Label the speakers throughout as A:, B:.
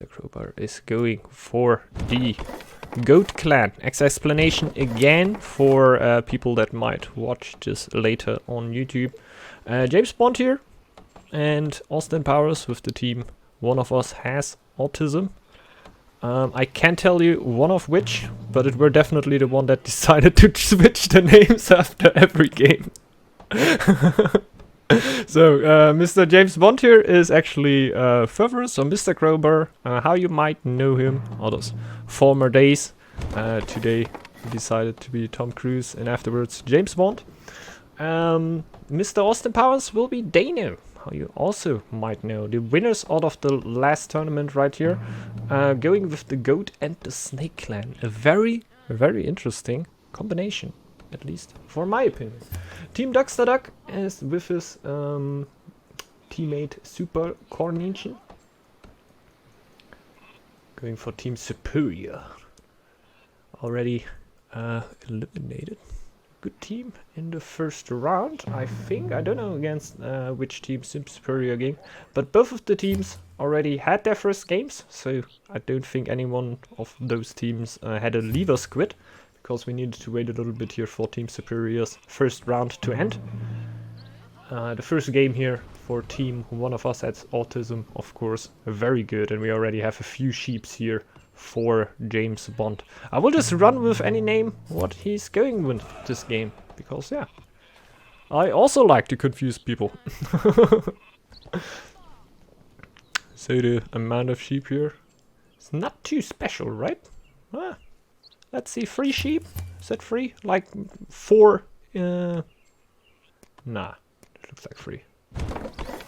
A: The crowbar is going for the Goat Clan. Explanation again for people that might watch this later on YouTube. James Bond here and Austin Powers with the team. One of us has autism. I can't tell you one of which, but it were definitely the one that decided to switch the names after every game. So, Mr. James Bond here is actually Further, so Mr. Crowbar, how you might know him, all those former days. Today he decided to be Tom Cruise and afterwards James Bond. Mr. Austin Powers will be Dano, how you also might know. The winners out of the last tournament right here, going with the Goat and the Snake Clan. A very, very interesting combination. At least for my opinion. Team Duck is with his teammate Super Cornition. Going for Team Superior. Already eliminated. Good team in the first round, I think. I don't know against which team Superior game. But both of the teams already had their first games. So I don't think any one of those teams had a leaver squid. Because we needed to wait a little bit here for Team Superior's first round to end. The first game here for Team One of Us has autism, of course, very good. And we already have a few sheeps here for James Bond. I will just run with any name what he's going with this game. Because, yeah, I also like to confuse people. So the amount of sheep here is not too special, right? Ah. Let's see, 3 sheep? Is that 3? Like 4? Nah, it looks like 3.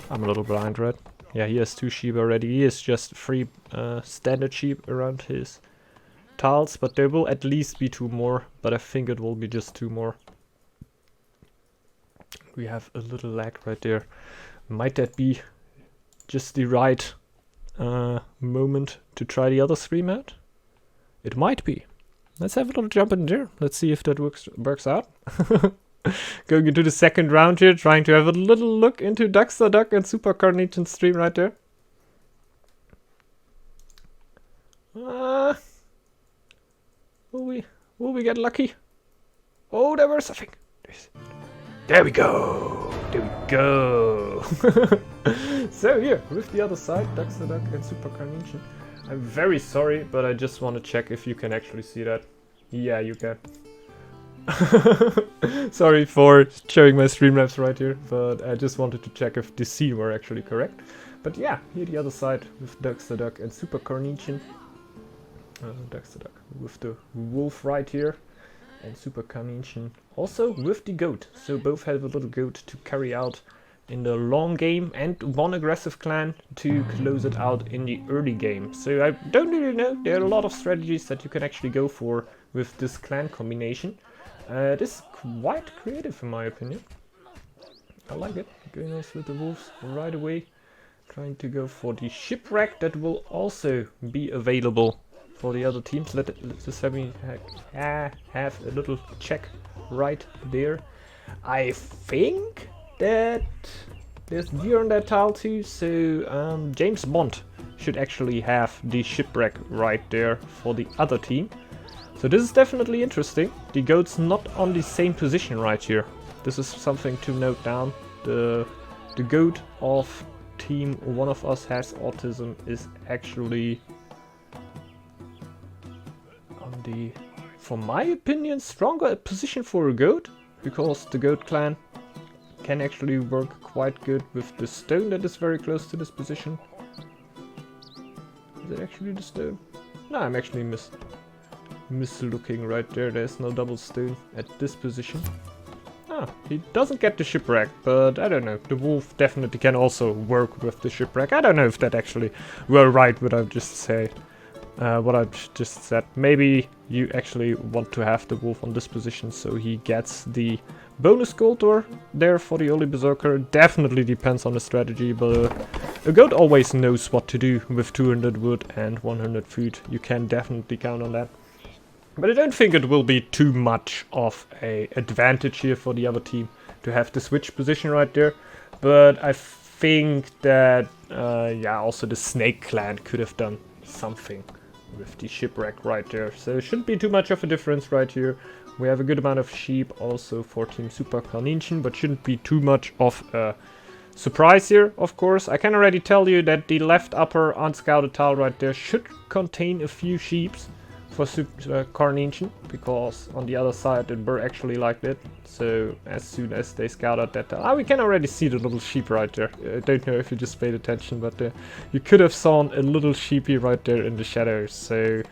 A: I'm a little blind, right? Yeah, he has 2 sheep already. He is just 3 standard sheep around his tiles, but there will at least be 2 more. But I think it will be just 2 more. We have a little lag right there. Might that be just the right moment to try the other stream out? It might be. Let's have a little jump in there. Let's see if that works out. Going into the second round here, trying to have a little look into Duck and Super Carnation's stream right there. Will we get lucky? Oh, there was something. There we go. There we go. So here, with the other side, Duck and Super Carnation. I'm very sorry, but I just want to check if you can actually see that. Yeah, you can. Sorry for showing my Streamlabs right here, but I just wanted to check if the scene were actually correct. But yeah, here the other side with Duck and Super Carnation. Duck with the wolf right here. And Super Carnation also with the goat. So both have a little goat to carry out in the long game and one aggressive clan to close it out in the early game. So I don't really know, there are a lot of strategies that you can actually go for with this clan combination. It is quite creative in my opinion. I like it. Going off with the wolves right away. Trying to go for the shipwreck that will also be available for the other teams. Let's just have a little check right there. I think that there's deer on that tile too, so James Bond should actually have the shipwreck right there for the other team. So this is definitely interesting. The goat's not on the same position right here. This is something to note down. The goat of Team One of Us has autism is actually on the, for my opinion, stronger position for a goat, because the goat clan can actually work quite good with the stone that is very close to this position. Is it actually the stone? No, I'm actually mislooking right there. There's no double stone at this position. Ah, he doesn't get the shipwreck, but I don't know. The wolf definitely can also work with the shipwreck. I don't know if that actually were right what I've just said. Maybe you actually want to have the wolf on this position so he gets the bonus gold door there for the early berserker. Definitely depends on the strategy, but a goat always knows what to do with 200 wood and 100 food. You can definitely count on that. But I don't think it will be too much of a advantage here for the other team to have the switch position right there. But I think that, yeah, also the Snake Clan could have done something with the shipwreck right there. So it shouldn't be too much of a difference right here. We have a good amount of sheep also for Team Super Kaninchen, but shouldn't be too much of a surprise here, of course. I can already tell you that the left upper unscouted tile right there should contain a few sheeps for Super Kaninchen, because on the other side it were actually like that. So as soon as they scout out that tile, we can already see the little sheep right there. I don't know if you just paid attention, but you could have seen a little sheepy right there in the shadows. So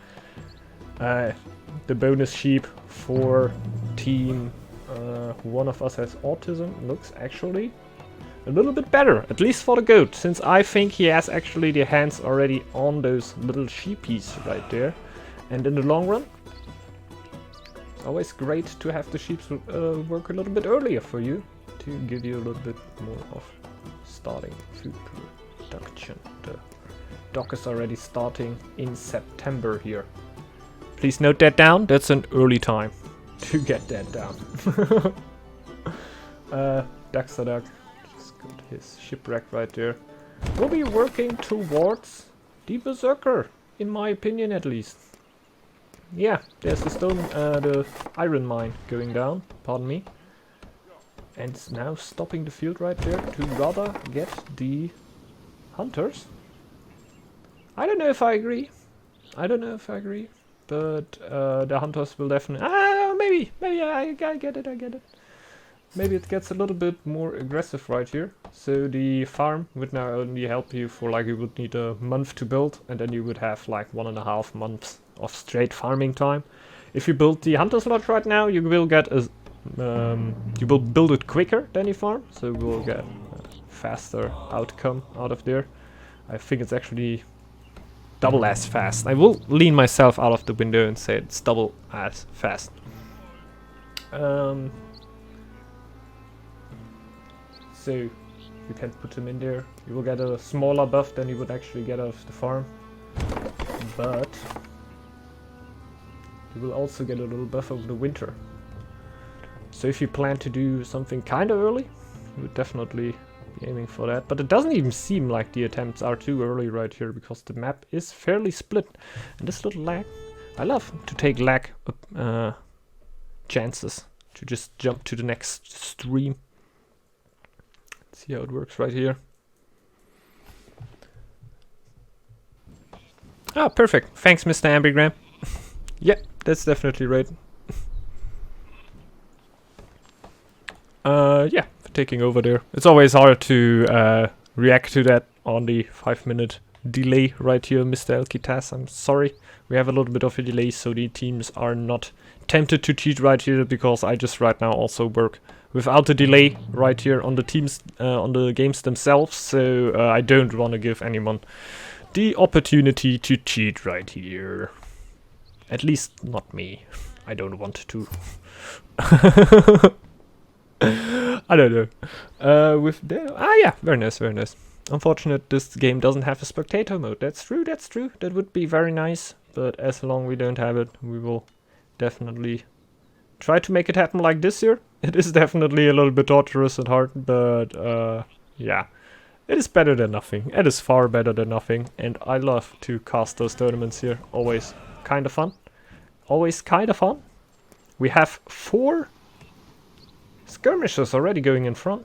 A: the bonus sheep for team one of us has autism looks actually a little bit better, at least for the goat, since I think he has actually the hands already on those little sheepies right there. And in the long run, it's always great to have the sheep work a little bit earlier for you, to give you a little bit more of starting food production. The dock is already starting in September here. Please note that down, that's an early time to get that down. Duck's a duck, just got his shipwreck right there. We'll be working towards the Berserker, in my opinion at least. Yeah, there's the stone, the iron mine going down, pardon me. And it's now stopping the field right there to rather get the hunters. I don't know if I agree. But the hunters will definitely... maybe I get it. Maybe it gets a little bit more aggressive right here. So the farm would now only help you for, like, you would need a month to build, and then you would have like 1.5 months of straight farming time. If you build the hunter's lodge right now, you will get a you will build it quicker than you farm, so you will get a faster outcome out of there. I think it's actually double as fast. I will lean myself out of the window and say it's double as fast. So you can put them in there. You will get a smaller buff than you would actually get out of the farm, but you will also get a little buff over the winter. So if you plan to do something kind of early, you would definitely be aiming for that. But it doesn't even seem like the attempts are too early right here, because the map is fairly split. And this little lag, I love to take lag chances to just jump to the next stream. Let's see how it works right here. Ah, perfect. Thanks, Mr. Ambigram. Yeah, that's definitely right. Yeah, for taking over there. It's always hard to react to that on the 5-minute delay right here, Mr. Elkitas. I'm sorry. We have a little bit of a delay, so the teams are not tempted to cheat right here, because I just right now also work without a delay right here on the teams, on the games themselves. So I don't want to give anyone the opportunity to cheat right here. At least not me. I don't want to. I don't know. With the yeah, very nice, very nice. Unfortunate this game doesn't have a spectator mode. That's true, that's true. That would be very nice. But as long we don't have it, we will definitely try to make it happen like this year. It is definitely a little bit torturous and hard, but yeah. It is better than nothing. It is far better than nothing. And I love to cast those tournaments here. Always kind of fun. Always kind of fun. We have 4 skirmishers already going in front.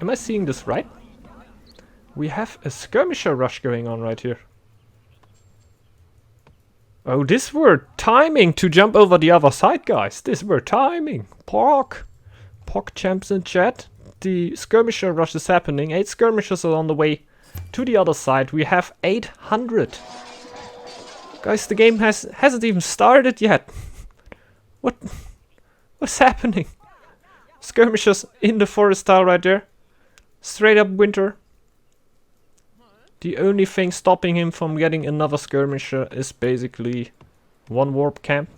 A: Am I seeing this right? We have a skirmisher rush going on right here. Oh, this were timing to jump over the other side, guys. This were timing. Pork champs in chat. The skirmisher rush is happening. 8 skirmishers are on the way to the other side. We have 800. Guys, the game hasn't even started yet. What's happening? Skirmishers in the forest tile right there. Straight up winter. The only thing stopping him from getting another skirmisher is basically 1 warp camp.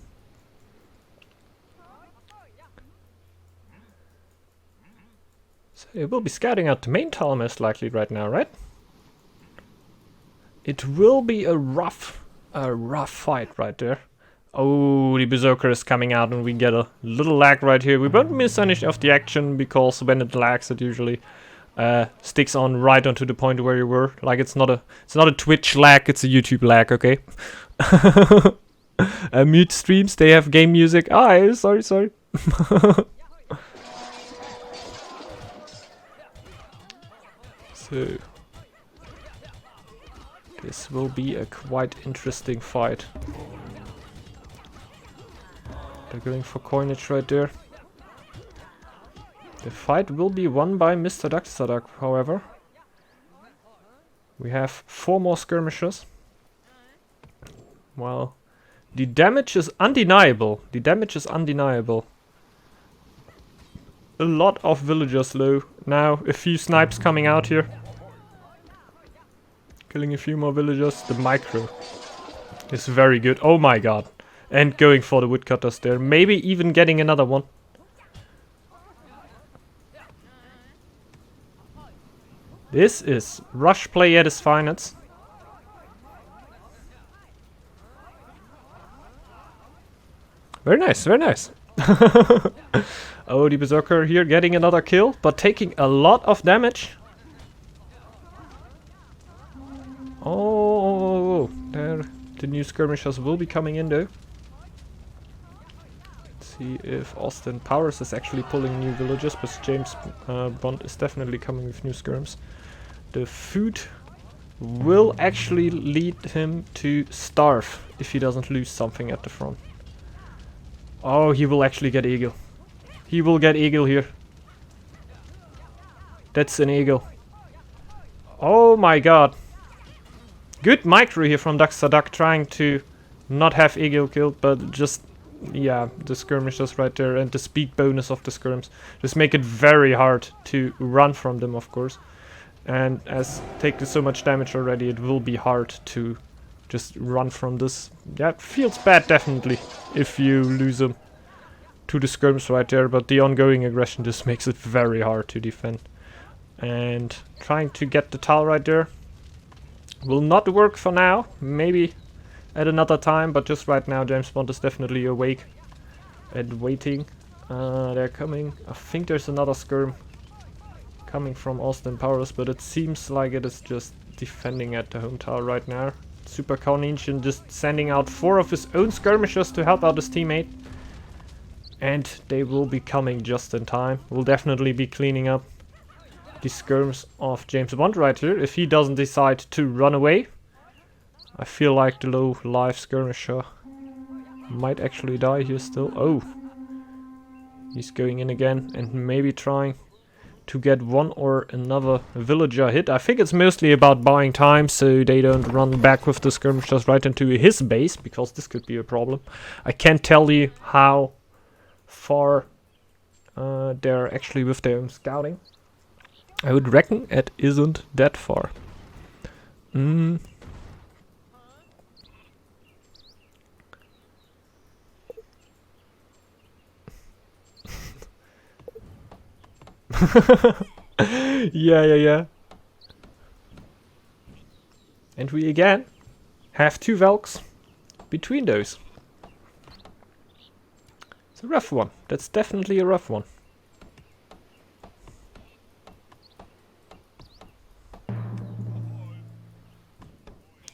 A: So it will be scouting out the main tile most likely right now, right? It will be a rough fight right there. Oh, the Berserker is coming out and we get a little lag right here. We won't miss any of the action, because when it lags it usually sticks on right onto the point where you were. Like it's not a Twitch lag, it's a YouTube lag, okay? Mute streams, they have game music. Ah, sorry. So this will be a quite interesting fight. They're going for coinage right there. The fight will be won by Mr. Duck, however. We have 4 more skirmishers. Well, the damage is undeniable. A lot of villagers low. Now, a few snipes coming out here. Killing a few more villagers. The micro is very good. Oh my god. And going for the woodcutters there. Maybe even getting another one. This is rush play at its finest. Very nice, very nice. Oh, the Berserker here getting another kill, but taking a lot of damage. Oh, there the new skirmishers will be coming in though. Let's see if Austin Powers is actually pulling new villages, but James Bond is definitely coming with new skirms. The food will actually lead him to starve if he doesn't lose something at the front. Oh, he will actually get eagle. He will get eagle here. That's an eagle. Oh my god. Good micro here from Duck trying to not have eagle killed, but just, yeah, the skirmishers right there and the speed bonus of the skirms just make it very hard to run from them, of course. And as taking so much damage already, it will be hard to just run from this. Yeah, it feels bad definitely if you lose them to the skirms right there, but the ongoing aggression just makes it very hard to defend. And trying to get the tile right there will not work for now. Maybe at another time, but just right now James Bond is definitely awake and waiting. They're coming. I think there's another skirm coming from Austin Powers, but it seems like it is just defending at the home tower right now. Super Carnation just sending out 4 of his own skirmishers to help out his teammate. And they will be coming just in time. We'll definitely be cleaning up the skirms of James Bond right here if he doesn't decide to run away. I feel like the low life skirmisher might actually die here still. Oh, he's going in again and maybe trying to get one or another villager hit. I think it's mostly about buying time so they don't run back with the skirmishers right into his base, because this could be a problem. I can't tell you how far they're actually with their scouting. I would reckon it isn't that far. Yeah. And we again have 2 Valks between those. It's a rough one. That's definitely a rough one.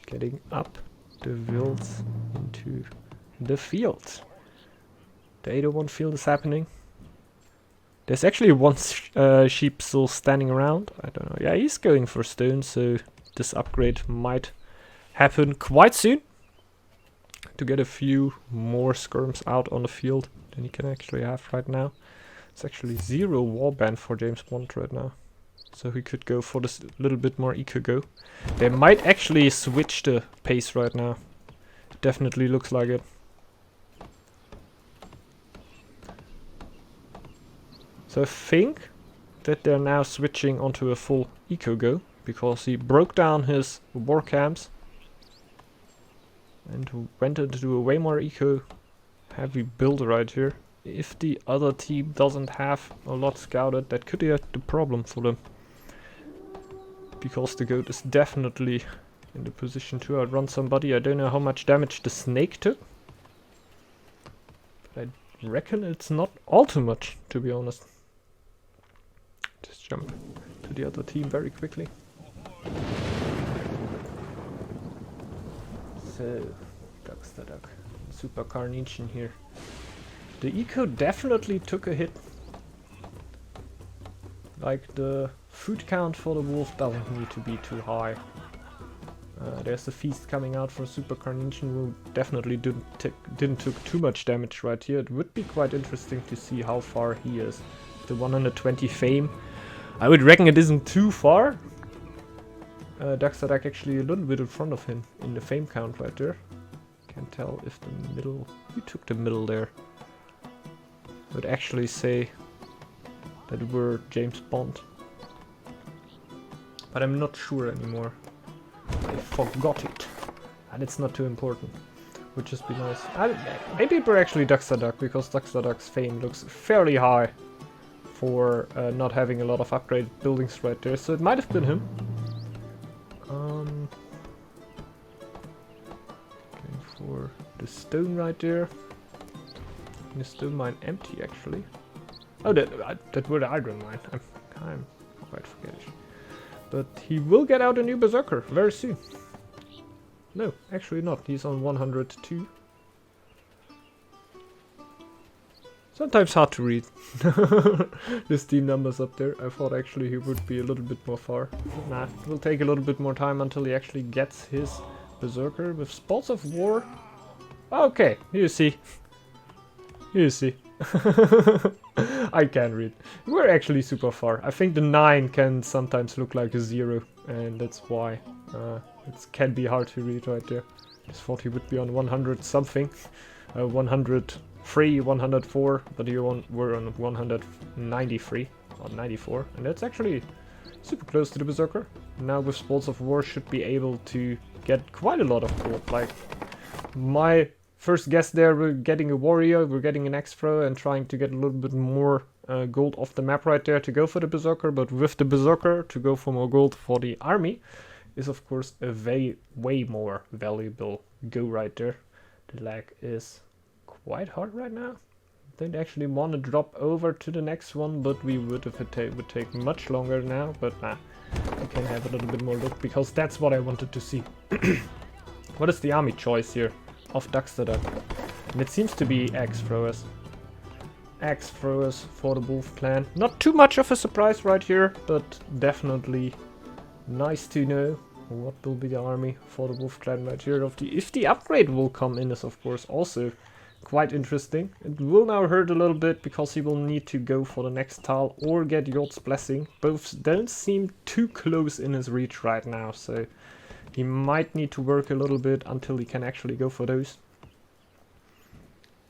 A: Getting up the wilds into the field. The 801 field is happening. There's actually one sheep still standing around. I don't know. Yeah, he's going for stone, so this upgrade might happen quite soon. To get a few more skirms out on the field than he can actually have right now. It's actually 0 warband for James Bond right now. So he could go for this little bit more eco go. They might actually switch the pace right now. Definitely looks like it. So I think that they're now switching onto a full eco go, because he broke down his war camps and went into a way more eco heavy build right here. If the other team doesn't have a lot scouted, that could be the problem for them. Because the goat is definitely in the position to outrun somebody. I don't know how much damage the snake took, but I reckon it's not all too much, to be honest. Just jump to the other team very quickly. So, ducks the duck. Super Carnation here. The eco definitely took a hit. Like, the food count for the wolf doesn't need to be too high. There's the feast coming out for Super Carnation, who definitely didn't took too much damage right here. It would be quite interesting to see how far he is. The 120 fame. I would reckon it isn't too far. Ducks the duck actually a little bit in front of him in the fame count right there. Can't tell if the middle... Who took the middle there? I would actually say that it were James Bond. But I'm not sure anymore. I forgot it. And it's not too important. Would just be nice. Maybe it were actually Ducks the duck, because Ducks the duck's fame looks fairly high for not having a lot of upgrade buildings right there. So it might have been him. Going for the stone right there. The stone mine empty actually. Oh, that were the iron mine. I'm quite forgetting. But he will get out a new berserker very soon. No, actually not. He's on 102. Sometimes hard to read. The Steam numbers up there. I thought actually he would be a little bit more far. Nah, it will take a little bit more time until he actually gets his berserker with spots of war. Okay, you see. You see. I can read. We're actually super far. I think the 9 can sometimes look like a 0, and that's why it can be hard to read right there. Just thought he would be on 100 something, 103, 104, but we're on 193 or 94, and that's actually super close to the berserker. Now with Spoils of War should be able to get quite a lot of gold. Like my first guess there, we're getting a warrior, we're getting an X-Throw and trying to get a little bit more gold off the map right there to go for the berserker, but with the berserker to go for more gold for the army is of course a way more valuable go right there. The lag is quite hard right now. Don't actually want to drop over to the next one, but we would have would take much longer now, but nah, we can have a little bit more look because that's what I wanted to see. What is the army choice here of Ducks the duck? And it seems to be axe throwers. Axe throwers for the wolf clan. Not too much of a surprise right here, but definitely nice to know what will be the army for the wolf clan right here. If the upgrade will come in is of course also quite interesting. It will now hurt a little bit because he will need to go for the next tile or get Yod's blessing. Both don't seem too close in his reach right now, so he might need to work a little bit until he can actually go for those.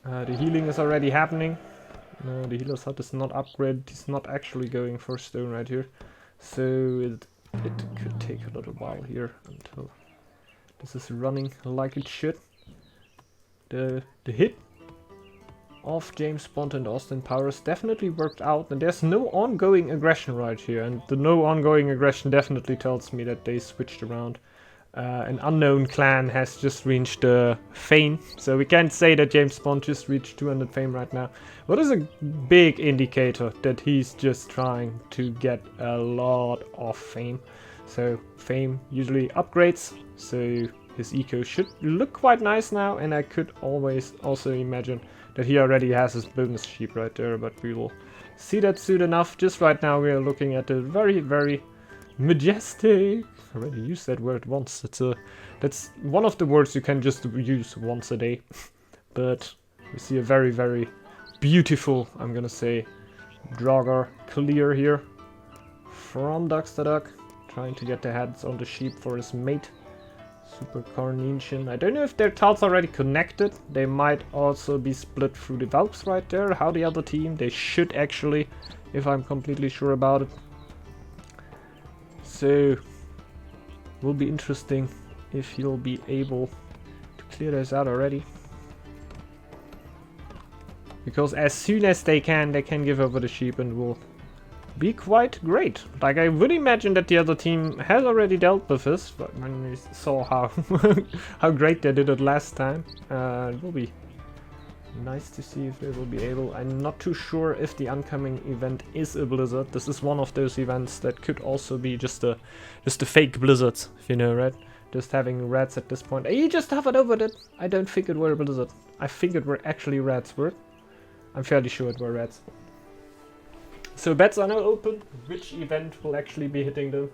A: The healing is already happening. No, the healer's hut is not upgraded. He's not actually going for stone right here. So it could take a little while here until this is running like it should. The hit of James Bond and Austin Powers definitely worked out, and there's no ongoing aggression right here, and the no ongoing aggression definitely tells me that they switched around. An unknown clan has just reached fame, so we can't say that James Bond just reached 200 fame right now. What is a big indicator that he's just trying to get a lot of fame. So fame usually upgrades, so his eco should look quite nice now, and I could always also imagine that he already has his bonus sheep right there, but we will see that soon enough. Just right now we are looking at a very, very majestic... I already used that word once. That's one of the words you can just use once a day. But we see a very, very beautiful, I'm gonna say, Draugr clear here from Ducks the duck, trying to get the heads on the sheep for his mate. Super Carnation. I don't know if their tiles are already connected. They might also be split through the valves right there. How the other team? They should actually, if I'm completely sure about it. So will be interesting if he'll be able to clear this out already. Because as soon as they can give over the sheep and will be quite great. Like I would imagine that the other team has already dealt with this, but when we saw how how great they did it last time, it will be Nice to see if they will be able. I'm not too sure if the oncoming event is a blizzard. This is one of those events that could also be just a fake blizzards, if you know, right? Just having rats at this point. You just hovered over it. I don't think it were a blizzard. I think it were actually rats, were. I'm fairly sure it were rats. So bets are now open. Which event will actually be hitting them?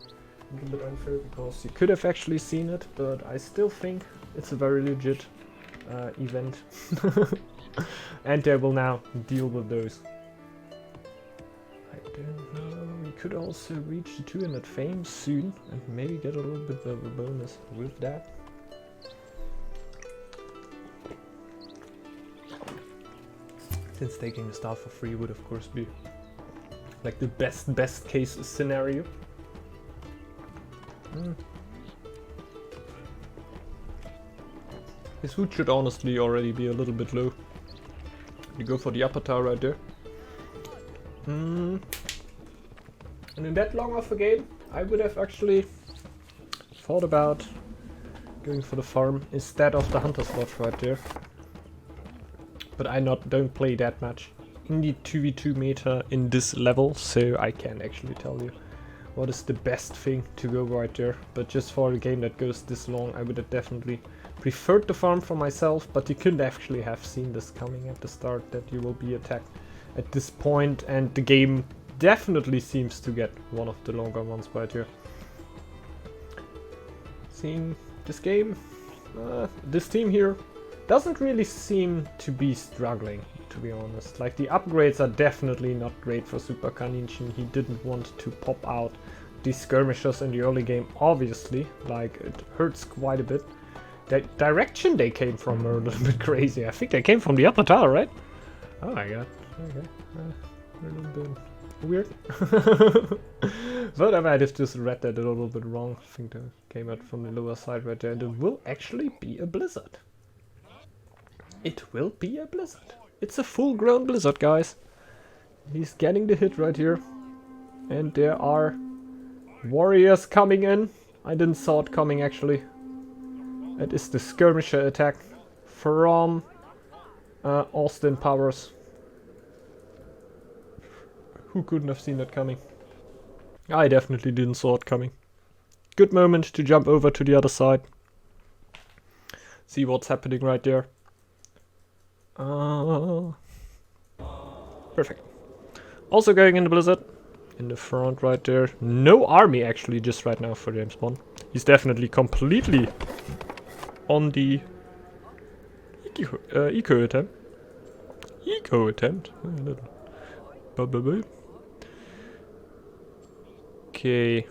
A: A little bit unfair because you could have actually seen it, but I still think it's a very legit event. And they will now deal with those. I don't know. We could also reach the 200 fame soon and maybe get a little bit of a bonus with that. Since taking the star for free would of course be like the best case scenario. His food should honestly already be a little bit low. You go for the upper tower right there. And in that long of a game, I would have actually thought about going for the farm instead of the hunter slot right there. But I don't play that much in the 2v2 meta in this level, so I can't actually tell you what is the best thing to go right there. But just for a game that goes this long, I would have definitely preferred the farm for myself, but you couldn't actually have seen this coming at the start, that you will be attacked at this point, and the game definitely seems to get one of the longer ones right here. Seeing this game, this team here doesn't really seem to be struggling, to be honest. Like, the upgrades are definitely not great for Super Kaninchen. He didn't want to pop out these skirmishers in the early game, obviously. Like, it hurts quite a bit. The direction they came from are a little bit crazy. I think they came from the upper tower, right? Oh my god. Okay. A little bit weird. But I might have just read that a little bit wrong. I think they came out from the lower side right there. And it will actually be a blizzard. It will be a blizzard. It's a full-grown blizzard, guys. He's getting the hit right here. And there are warriors coming in. I didn't saw it coming, actually. It is the skirmisher attack from Austin Powers. Who couldn't have seen that coming? I definitely didn't saw it coming. Good moment to jump over to the other side. See what's happening right there. Perfect. Also going in the blizzard. In the front right there. No army actually just right now for JamesFAL. He's definitely completely on the eco attempt. Eco attempt? Okay.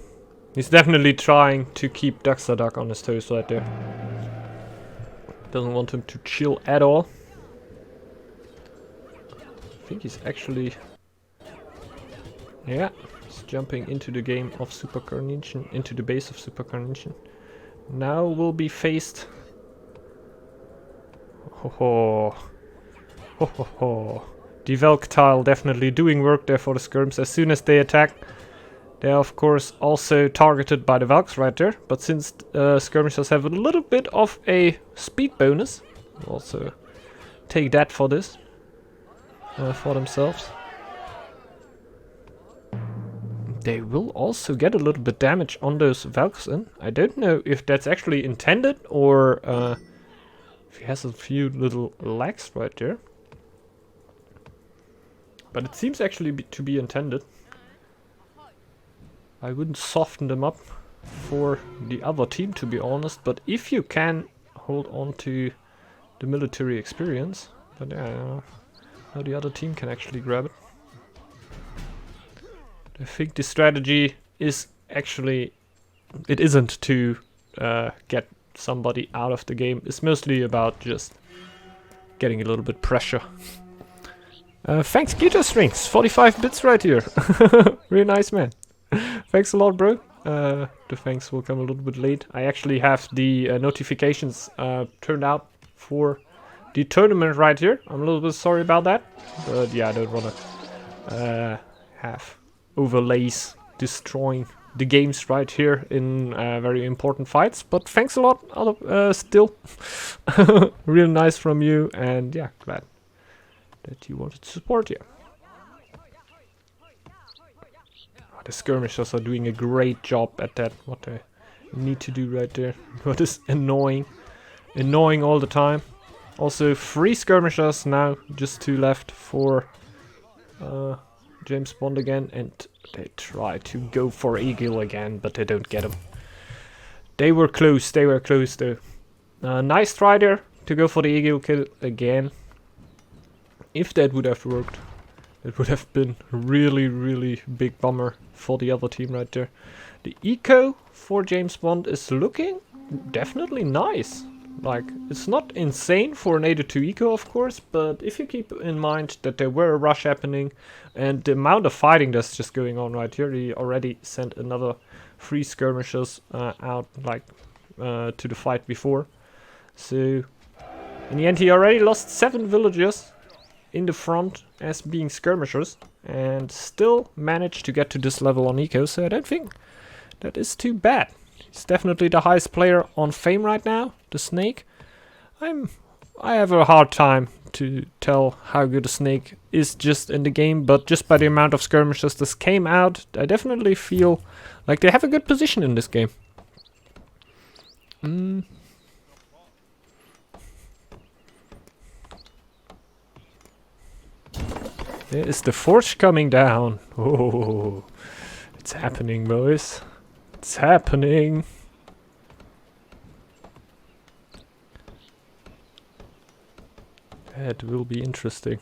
A: He's definitely trying to keep Duck on his toes right there. Doesn't want him to chill at all. I think he's actually... yeah, he's jumping into the game of Super Carnation, into the base of Super Carnation. Now we'll be faced... ho ho. Ho ho ho. The Velk tile definitely doing work there for the skirms. As soon as they attack, they are of course also targeted by the Velks right there. But since skirmishers have a little bit of a speed bonus, we'll also take that for this, for themselves. They will also get a little bit damage on those Velks in. I don't know if that's actually intended or if he has a few little lags right there. But it seems actually to be intended. I wouldn't soften them up for the other team, to be honest. But if you can hold on to the military experience, but yeah, now the other team can actually grab it. I think the strategy is actually, it isn't to get somebody out of the game. It's mostly about just getting a little bit pressure. Thanks Guitar Strings, 45 bits right here. Really nice, man. Thanks a lot, bro. The thanks will come a little bit late. I actually have the notifications turned out for the tournament right here. I'm a little bit sorry about that. But yeah, I don't want to have overlays destroying the games right here in very important fights. But thanks a lot, still. Real nice from you, and yeah, glad that you wanted to support here. The skirmishers are doing a great job at that, what they need to do right there. What is annoying all the time. Also 3 skirmishers now, just 2 left for James Bond again, and they try to go for Eagle again, but they don't get him. They were close though. Nice try there to go for the Eagle kill again. If that would have worked, it would have been really, really big bummer for the other team right there. The eco for James Bond is looking definitely nice. Like, it's not insane for an 82 eco, of course, but if you keep in mind that there were a rush happening and the amount of fighting that's just going on right here, he already sent another 3 skirmishers out, like, to the fight before. So, in the end, he already lost 7 villagers in the front as being skirmishers and still managed to get to this level on eco, so I don't think that is too bad. He's definitely the highest player on fame right now, the Snake. I have a hard time to tell how good a Snake is just in the game, but just by the amount of skirmishers this came out, I definitely feel like they have a good position in this game. There is the forge coming down. Oh, it's happening, boys. It's happening. That will be interesting.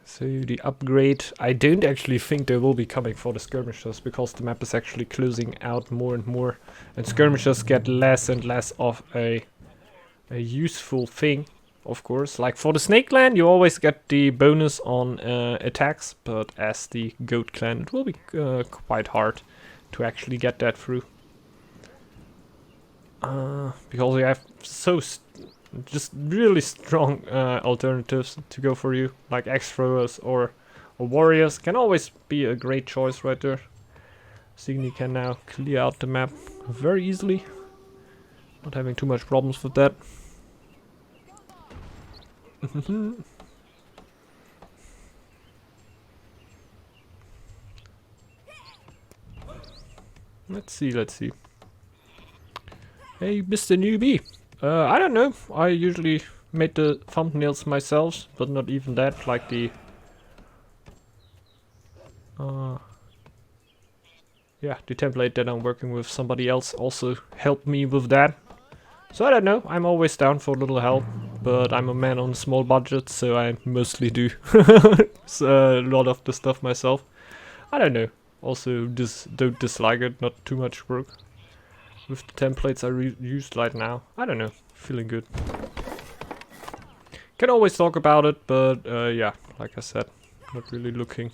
A: So the upgrade, I don't actually think they will be coming for the skirmishers because the map is actually closing out more and more, and skirmishers get less and less of a useful thing. Of course, like for the Snake clan, you always get the bonus on attacks, but as the Goat clan, it will be quite hard to actually get that through. Because you have just really strong alternatives to go for you, like axe throwers or warriors can always be a great choice right there. Signy can now clear out the map very easily, not having too much problems with that. Let's see. Hey, Mr. Newbie. I don't know. I usually made the thumbnails myself, but not even that. Like the the template that I'm working with, somebody else also helped me with that. So I don't know, I'm always down for a little help, but I'm a man on a small budget, so I mostly do a lot of the stuff myself. I don't know, also don't dislike it, not too much work with the templates I used right now. I don't know, feeling good. Can always talk about it, but yeah, like I said, not really looking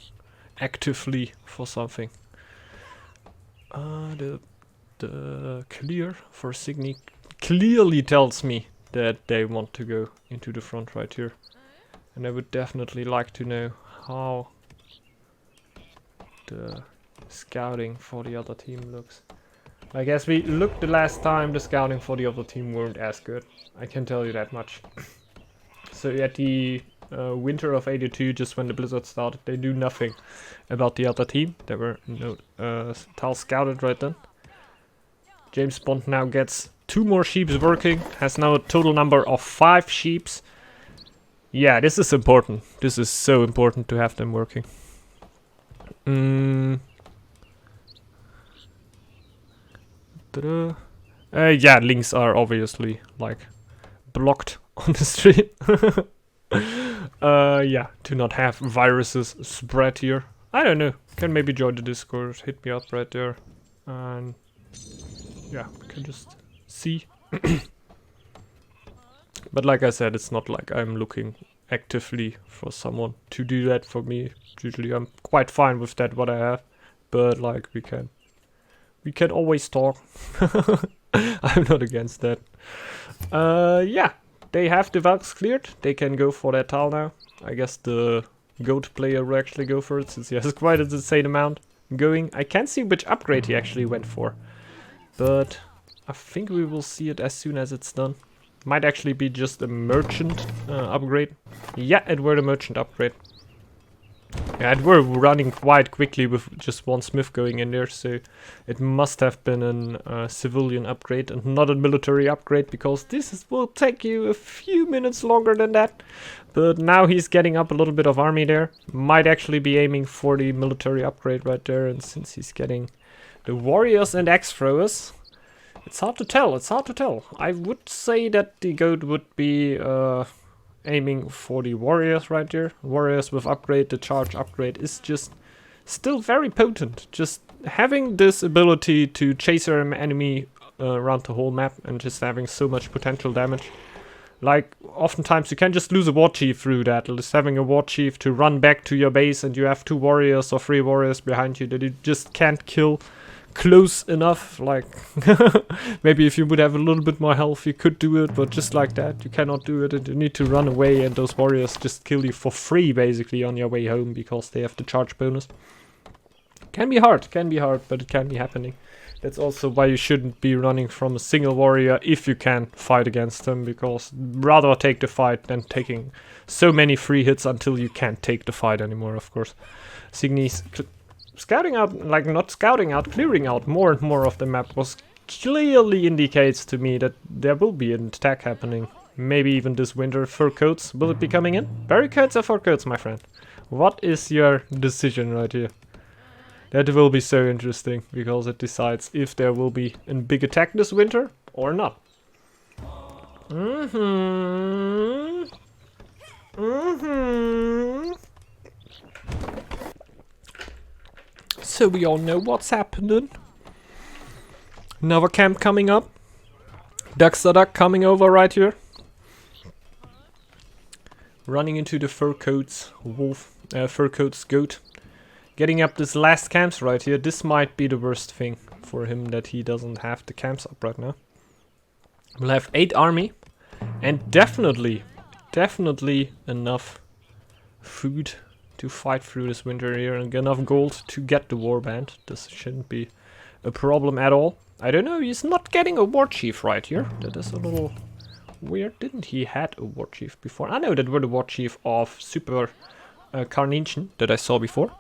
A: actively for something. The clear for Signy clearly tells me that they want to go into the front right here, and I would definitely like to know how the scouting for the other team looks. Like as we looked the last time, the scouting for the other team weren't as good, I can tell you that much. So at the winter of 82, just when the blizzard started, they do nothing about the other team. There were no tiles scouted right then. James Bond now gets 2 more sheeps working, has now a total number of 5 sheeps. Yeah, this is important. This is so important to have them working. Yeah, links are obviously like blocked on the stream. Yeah, to not have viruses spread here. I don't know. Can maybe join the Discord, hit me up right there, and yeah, can just see. But like I said, it's not like I'm looking actively for someone to do that for me. Usually I'm quite fine with that what I have, but like we can always talk. I'm not against that. Yeah, they have the Valks cleared. They can go for that tile now. I guess the Goat player will actually go for it since he has quite an insane amount going. I can't see which upgrade he actually went for, but I think we will see it as soon as it's done. Might actually be just a merchant upgrade. Yeah, it were the merchant upgrade. Yeah, it were running quite quickly with just one smith going in there, so it must have been a civilian upgrade and not a military upgrade, because will take you a few minutes longer than that. But now he's getting up a little bit of army there. Might actually be aiming for the military upgrade right there, and since he's getting the warriors and axe throwers, it's hard to tell, it's hard to tell. I would say that the goat would be aiming for the warriors right there. Warriors with upgrade, the charge upgrade is just still very potent. Just having this ability to chase an enemy around the whole map and just having so much potential damage. Like, oftentimes you can just lose a war chief through that. Just having a war chief to run back to your base and you have 2 warriors or 3 warriors behind you that you just can't kill close enough. Like, maybe if you would have a little bit more health you could do it, but just like that you cannot do it, and you need to run away, and those warriors just kill you for free basically on your way home because they have the charge bonus. Can be hard, but it can be happening. That's also why you shouldn't be running from a single warrior if you can fight against them, because rather take the fight than taking so many free hits until you can't take the fight anymore, of course. Signy's scouting out, like not scouting out, clearing out more and more of the map was clearly indicates to me that there will be an attack happening. Maybe even this winter. Fur coats, will it be coming in? Barricades or fur coats, my friend? What is your decision right here? That will be so interesting, because it decides if there will be a big attack this winter or not. So we all know what's happening. Another camp coming up. Duck coming over right here. Running into the fur coats goat. Getting up this last camps right here. This might be the worst thing for him, that he doesn't have the camps up right now. We'll have 8 army. And definitely enough food to fight through this winter here, and enough gold to get the warband. This shouldn't be a problem at all. I don't know, he's not getting a war chief right here. That is a little weird. Didn't he had a war chief before? I know that were the war chief of Super Carnation that I saw before.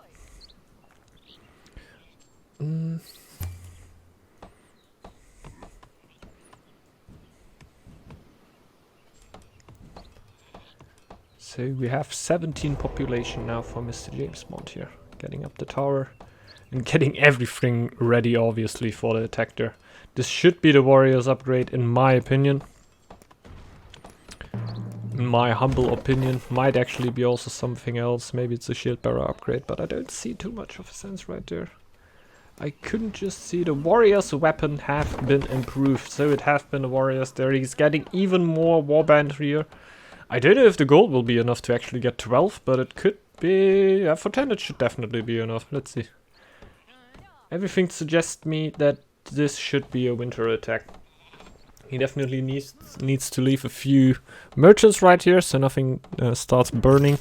A: So we have 17 population now for Mr. James Bond here. Getting up the tower and getting everything ready, obviously, for the attack there. This should be the warriors upgrade, in my opinion. In my humble opinion. Might actually be also something else. Maybe it's a shield bearer upgrade, but I don't see too much of a sense right there. I couldn't just see the warrior's weapon have been improved. So it have been the warriors there. He's getting even more warband here. I don't know if the gold will be enough to actually get 12, but it could be... Yeah, for 10 it should definitely be enough. Let's see. Everything suggests me that this should be a winter attack. He definitely needs to leave a few merchants right here, so nothing starts burning.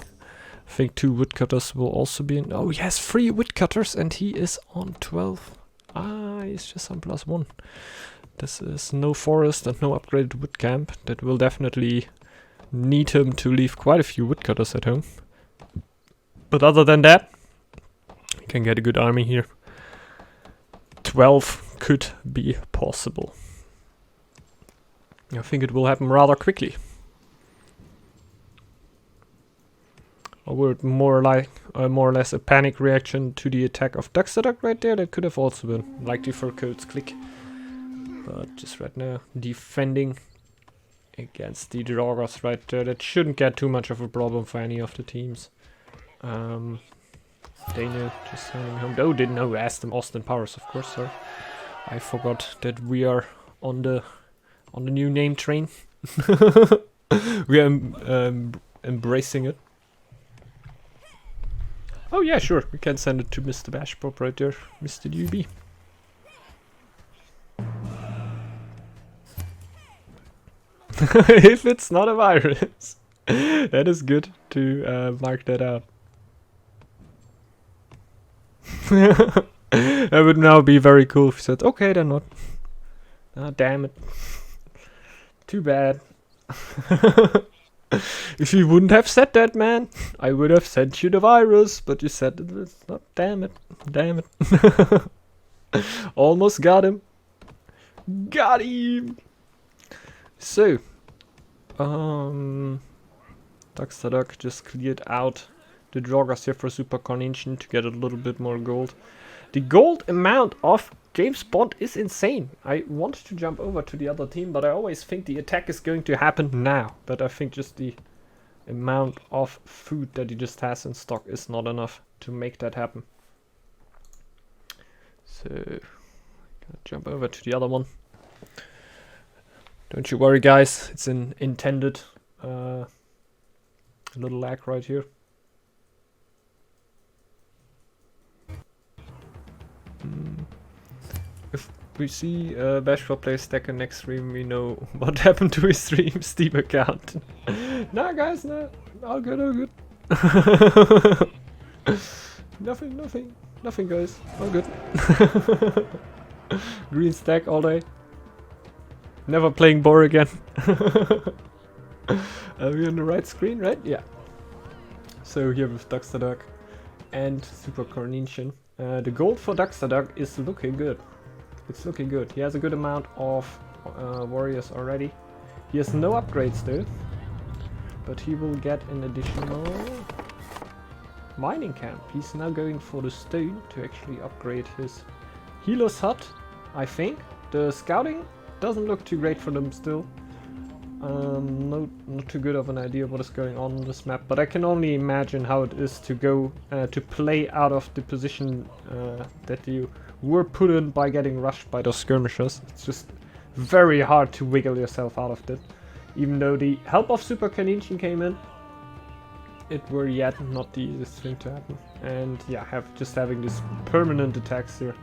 A: I think 2 woodcutters will also be in... Oh, he has 3 woodcutters and he is on 12. Ah, he's just on +1. This is no forest and no upgraded wood camp. That will definitely need him to leave quite a few woodcutters at home. But other than that, he can get a good army here. 12 could be possible. I think it will happen rather quickly. Or more or less a panic reaction to the attack of Duck right there. That could have also been like the fur coats click. But just right now, defending against the Draugrs right there. That shouldn't get too much of a problem for any of the teams. Dana just sending home. Oh, didn't know. Austin Powers, of course. Sorry, I forgot that we are on the new name train. We are embracing it. Oh yeah, sure. We can send it to Mr. Bashpop right there, Mr. UB. If it's not a virus, that is good to mark that out. That would now be very cool if you said, okay, they're not. Ah, damn it. Too bad. If you wouldn't have said that, man, I would have sent you the virus, but you said it's not. Damn it. Damn it. Almost got him. Got him! So, Duck just cleared out the joggers here for Super Carnation to get a little bit more gold. The gold amount of James Bond is insane. I wanted to jump over to the other team, but I always think the attack is going to happen now. But I think just the amount of food that he just has in stock is not enough to make that happen. So, gonna jump over to the other one. Don't you worry, guys. It's an intended little lag right here. If we see Bashful play Stacker next stream, we know what happened to his Steam account. Nah, guys, nah. All good, all good. Nothing, guys. All good. Green stack all day. Never playing Boar again. Are we on the right screen, right? Yeah. So here with Duck and Super Carnation. The gold for Duck is looking good. It's looking good. He has a good amount of warriors already. He has no upgrades though. But he will get an additional mining camp. He's now going for the stone to actually upgrade his healer's hut, I think. The scouting doesn't look too great for them still. Not too good of an idea what is going on this map, but I can only imagine how it is to go to play out of the position that you were put in by getting rushed by those skirmishers. It's just very hard to wiggle yourself out of it. Even though the help of Super Carnation came in, it were yet not the easiest thing to happen. And yeah, having this permanent attacks here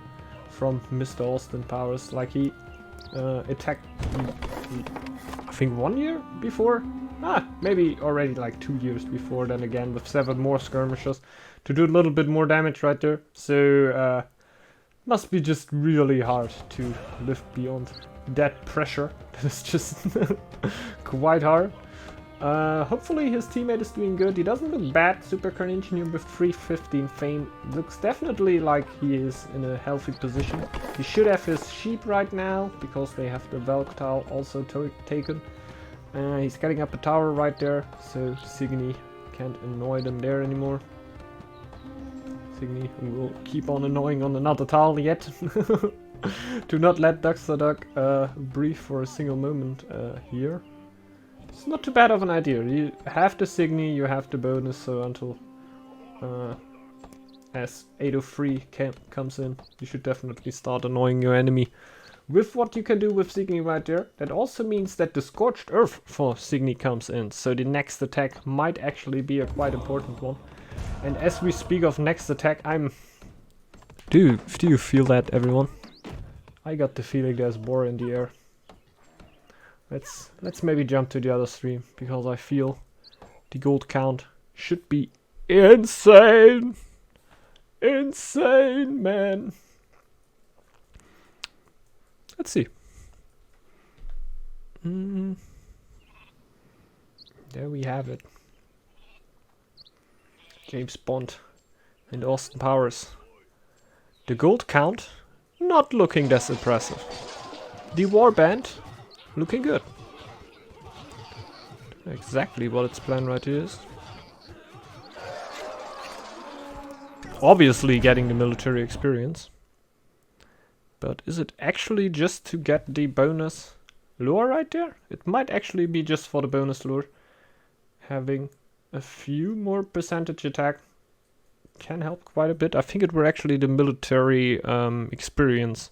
A: from Mr. Austin Powers, like he attacked I think 1 year before? Maybe already like 2 years before, then again with 7 more skirmishers to do a little bit more damage right there. So must be just really hard to live beyond that pressure. That is just quite hard. Hopefully his teammate is doing good. He doesn't look bad. Super Carnation with 315 fame looks definitely like he is in a healthy position. He should have his sheep right now because they have the Velk tile also taken. He's getting up a tower right there, so Signy can't annoy them there anymore. Signy will keep on annoying on another tile yet. Do not let Duck breathe for a single moment here. It's not too bad of an idea. You have the Signy, you have the bonus, so until as 803 comes in, you should definitely start annoying your enemy with what you can do with Signy right there. That also means that the Scorched Earth for Signy comes in, so the next attack might actually be a quite important one. And as we speak of next attack, do you feel that, everyone? I got the feeling there's Boar in the air. Let's maybe jump to the other stream, because I feel the gold count should be insane! Insane, man! Let's see. There we have it. James Bond and Austin Powers. The gold count not looking that impressive. The warband looking good. Exactly what its plan right here is. Obviously getting the military experience. But is it actually just to get the bonus lure right there? It might actually be just for the bonus lure. Having a few more percentage attack can help quite a bit. I think it were actually the military experience.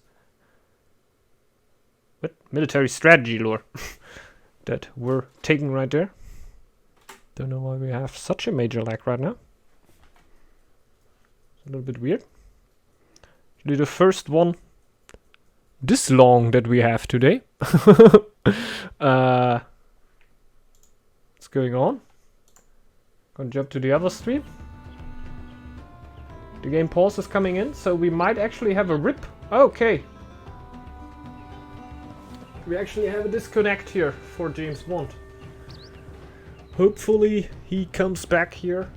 A: What? Military strategy lure that we're taking right there. Don't know why we have such a major lag right now. It's a little bit weird. Actually the first one this long that we have today. What's going on? Gonna jump to the other stream. The game pause is coming in, so we might actually have a rip. Okay. We actually have a disconnect here for James Bond. Hopefully he comes back here.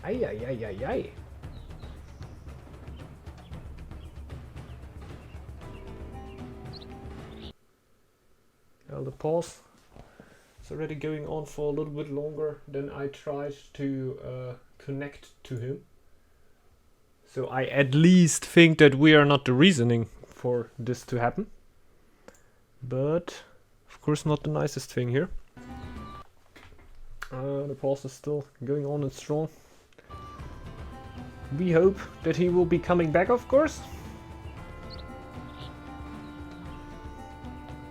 A: Ay, ay, ay, ay, ay. Well, the pause is already going on for a little bit longer than I tried to connect to him. So I at least think that we are not the reasoning for this to happen. But, of course, not the nicest thing here. The pause is still going on and strong. We hope that he will be coming back, of course.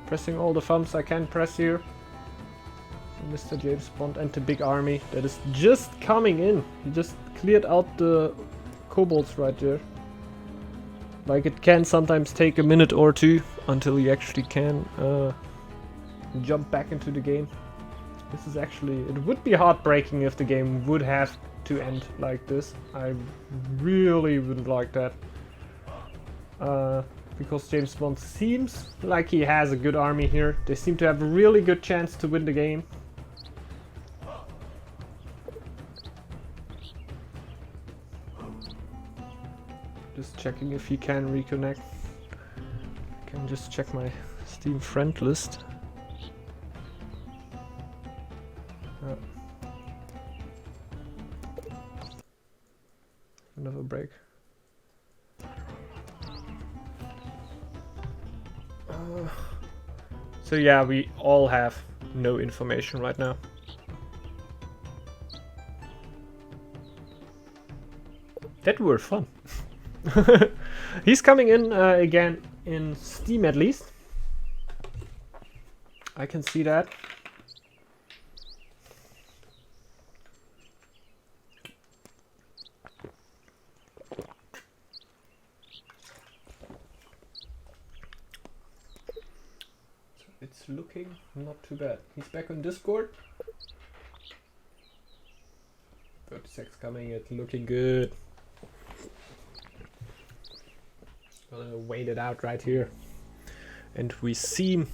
A: Pressing all the thumbs I can press here. Mr. James Bond and the big army that is just coming in. He just cleared out the kobolds right there. Like, it can sometimes take a minute or two until you actually can jump back into the game. This is actually, it would be heartbreaking if the game would have to end like this. I really wouldn't like that. Because James Bond seems like he has a good army here. They seem to have a really good chance to win the game. Just checking if he can reconnect. I can just check my Steam friend list. Another break. So yeah, we all have no information right now. That were fun. He's coming in again in Steam at least. I can see that. It's looking not too bad. He's back on Discord. 36 coming, it's looking good. Gonna wait it out right here. And we seem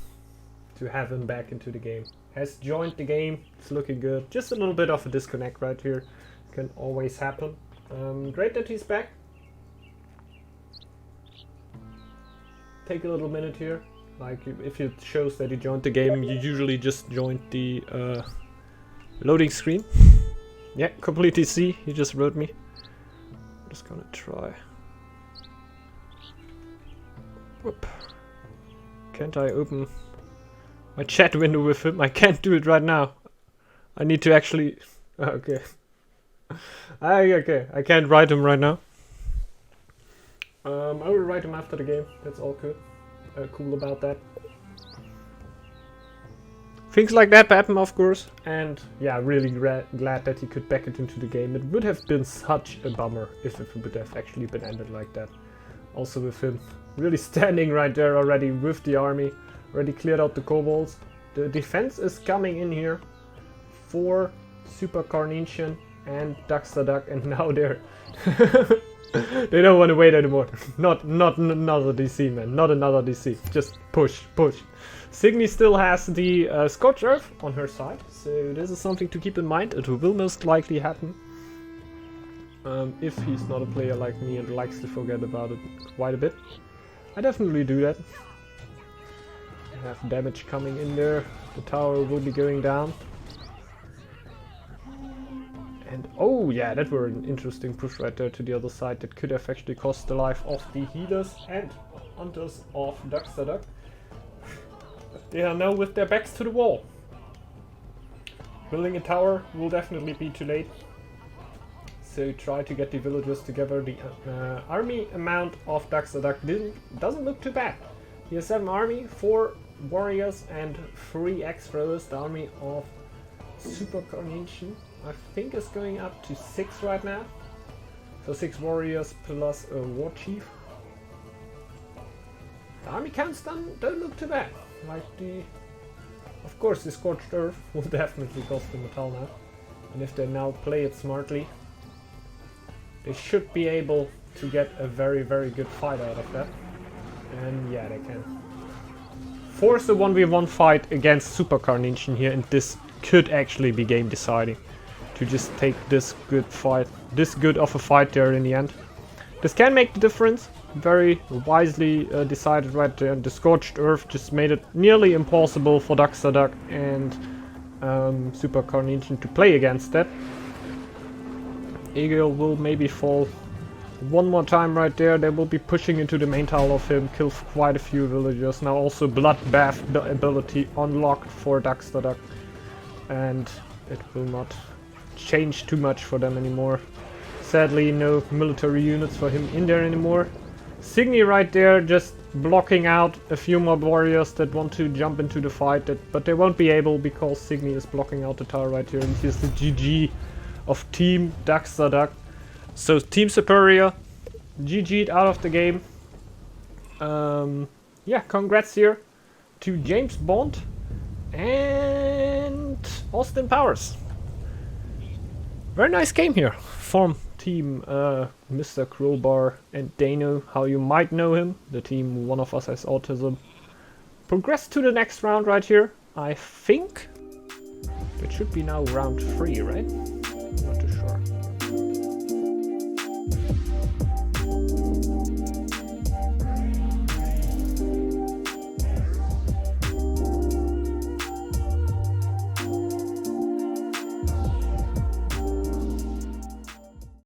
A: to have him back into the game. Has joined the game, it's looking good. Just a little bit of a disconnect right here. Can always happen. Great that he's back. Take a little minute here. Like, if it shows that he joined the game, you usually just joined the loading screen. Yeah, completely see, he just wrote me. I'm just gonna try. Whoop. Can't I open my chat window with him? I can't do it right now. I need to actually... Okay. Okay, I can't write him right now. I will write him after the game, that's all good. Cool about that. Things like that happen, of course, and yeah, really glad that he could back it into the game. It would have been such a bummer if it would have actually been ended like that. Also with him really standing right there already with the army, already cleared out the kobolds. The defense is coming in here for Super Carnation and Duckster Duck, and now they're they don't want to wait anymore. Not another DC, man. Not another DC. Just push. Signy still has the Scorched Earth on her side, so this is something to keep in mind. It will most likely happen. If he's not a player like me and likes to forget about it quite a bit. I definitely do that. I have damage coming in there. The tower will be going down. And oh yeah, that were an interesting push right there to the other side. That could have actually cost the life of the healers and hunters of Duckster Duck. They are now with their backs to the wall. Building a tower will definitely be too late. So try to get the villagers together. The army amount of Duckster Duck doesn't look too bad. He has 7 army, 4 warriors and 3 extras. The army of Super Carnation I think is going up to 6 right now. So 6 warriors plus a war chief. The army counts don't look too bad. Like of course the Scorched Earth will definitely cost them a ton now. And if they now play it smartly, they should be able to get a very good fight out of that. And yeah, they can force a 1v1 fight against Super Carnation here, and this could actually be game deciding. To just take this good of a fight there in the end. This can make the difference. Very wisely decided right there. The Scorched Earth just made it nearly impossible for Duck and Super Carnation to play against that. Eagle will maybe fall one more time right there. They will be pushing into the main tower of him, kill quite a few villagers. Now also Bloodbath ability unlocked for Duck, and it will not change too much for them anymore. Sadly, no military units for him in there anymore. Signy right there just blocking out a few more warriors that want to jump into the fight, but they won't be able because Signy is blocking out the tower right here, and here's the GG of Team Duck. So Team Superior GG'd out of the game. Yeah, congrats here to James Bond and Austin Powers. Very nice game here from Team Mr. Crowbar and Dano, how you might know him. The team One of Us Has Autism. Progress to the next round right here. I think it should be now round 3, right?